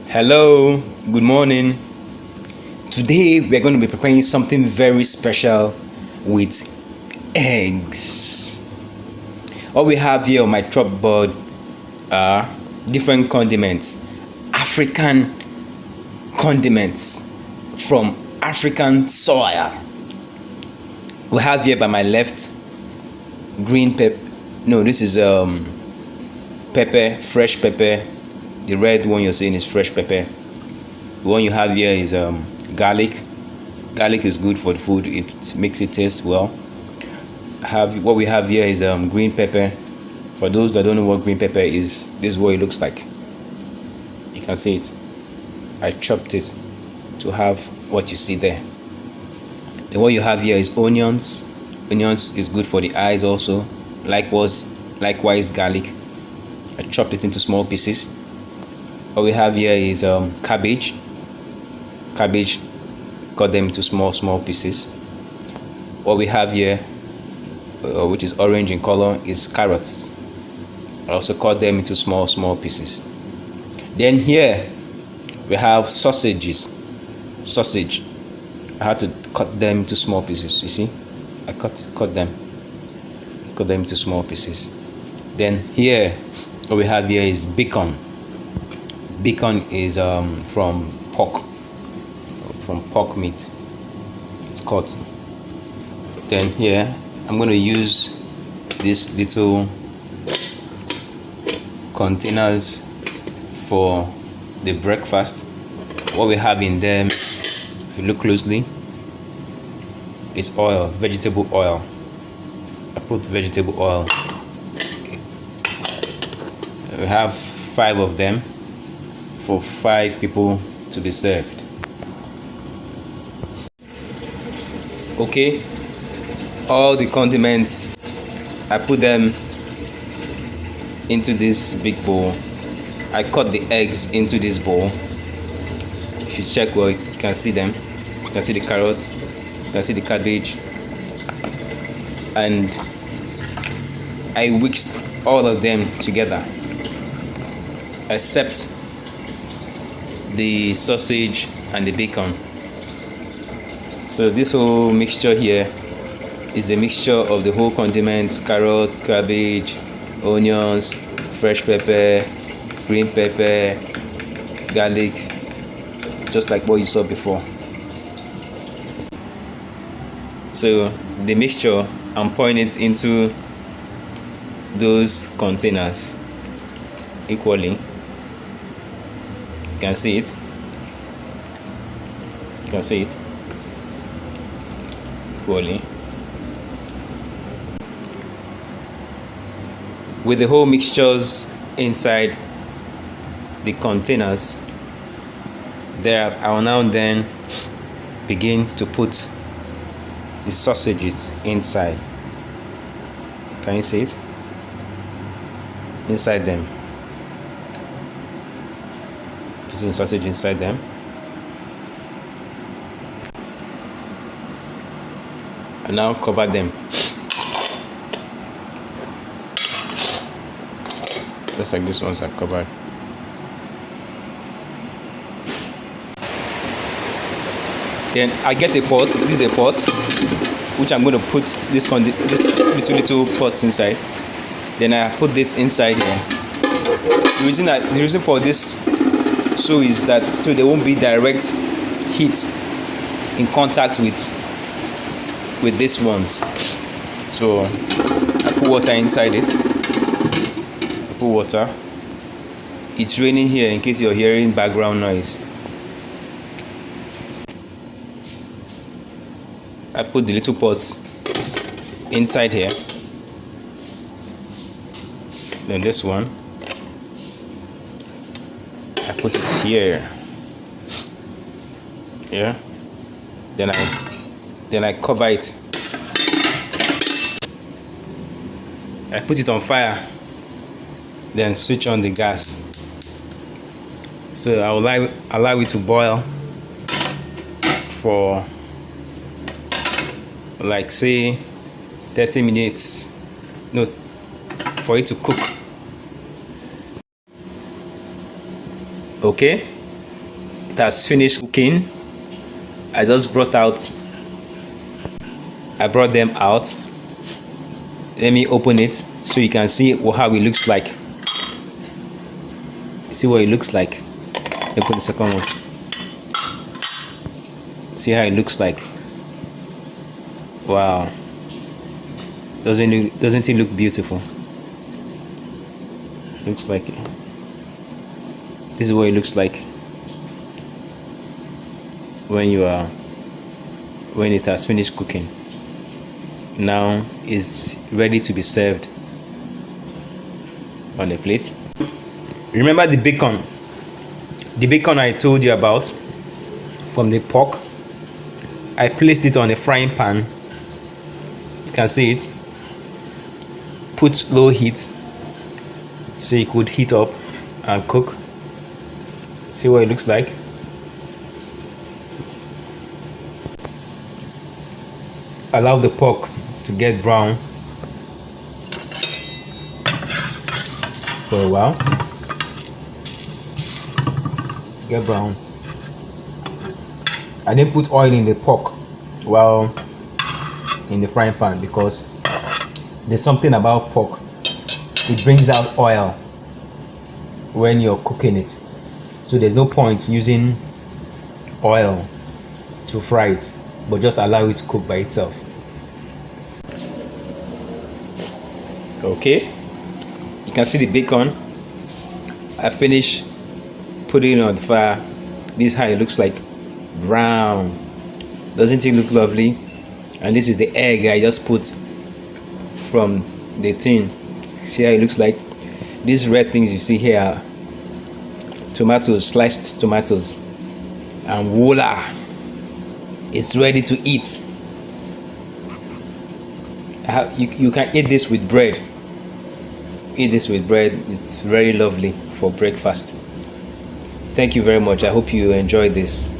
Hello, good morning. Today we're going to be preparing something very special with eggs. What we have here on my chalkboard are different condiments, African condiments from African soil. We have here by my left green pepper. No, this is pepper, fresh pepper. The red one you're seeing is fresh pepper. The one you have here is garlic. Garlic is good for the food. It makes it taste well. What we have here is green pepper. For those that don't know what green pepper is, this is what it looks like. You can see it. I chopped it to have what you see there. The one you have here is onions. Onions is good for the eyes also. Likewise garlic. I chopped it into small pieces. What we have here is cabbage. Cabbage, cut them into small pieces. What we have here, which is orange in color, is carrots. I also cut them into small pieces. Then here we have sausages. Sausage, I had to cut them into small pieces. You see, I cut them into small pieces. Then here, what we have here is bacon. Bacon is from pork meat. It's cut. Then here I'm going to use these little containers for the breakfast. What we have in them, if you look closely, is oil, vegetable oil. I put vegetable oil. We have 5 of them for 5 people to be served. Okay, all the condiments, I put them into this big bowl. I cut the eggs into this bowl. If you check well, you can see them. You can see the carrots, you can see the cabbage, and I whisked all of them together except the sausage and the bacon. So this whole mixture here is the mixture of the whole condiments: carrots, cabbage, onions, fresh pepper, green pepper, garlic, just like what you saw before. So the mixture, I'm pouring it into those containers equally. You can see it. You can see it equally. With the whole mixtures inside the containers, there I will now then begin to put the sausages inside. Can you see it? Inside them. Putting the sausage inside them. And now cover them. Just like this ones are covered. Then I get a pot. This is a pot which I'm going to put this little pots inside. Then I put this inside here. The reason for this so is that so there won't be direct heat in contact with these ones. So I put water inside it. I put water. It's raining here in case you're hearing background noise. I put the little pots inside here. Then this one, I put it here. Yeah. Then I cover it. I put it on fire. Then switch on the gas. So I will allow it to boil for like say 30 minutes no, for it to cook. Okay, it has finished cooking. I brought them out. Let me open it so you can see how it looks like. See what it looks like. Let me put the second one. See how it looks like. Wow. Doesn't it look beautiful? Looks like it. This is what it looks like when it has finished cooking. Now it's ready to be served on the plate. Remember the bacon I told you about from the pork? I placed it on a frying pan. You can see it. Put low heat so it could heat up and cook. See what it looks like. Allow the pork to get brown for a while. To get brown. I didn't put oil in the pork while in the frying pan because there's something about pork. It brings out oil when you're cooking it. So there's no point using oil to fry it, but just allow it to cook by itself. Okay, you can see the bacon. I finished putting it on the fire. This is how it looks like. Brown. Doesn't it look lovely? And this is the egg I just put from the tin. See how it looks like? These red things you see here are tomatoes, sliced tomatoes, and voila, it's ready to eat. You can eat this with bread. Eat this with bread. It's very lovely for breakfast. Thank you very much. I hope you enjoyed this.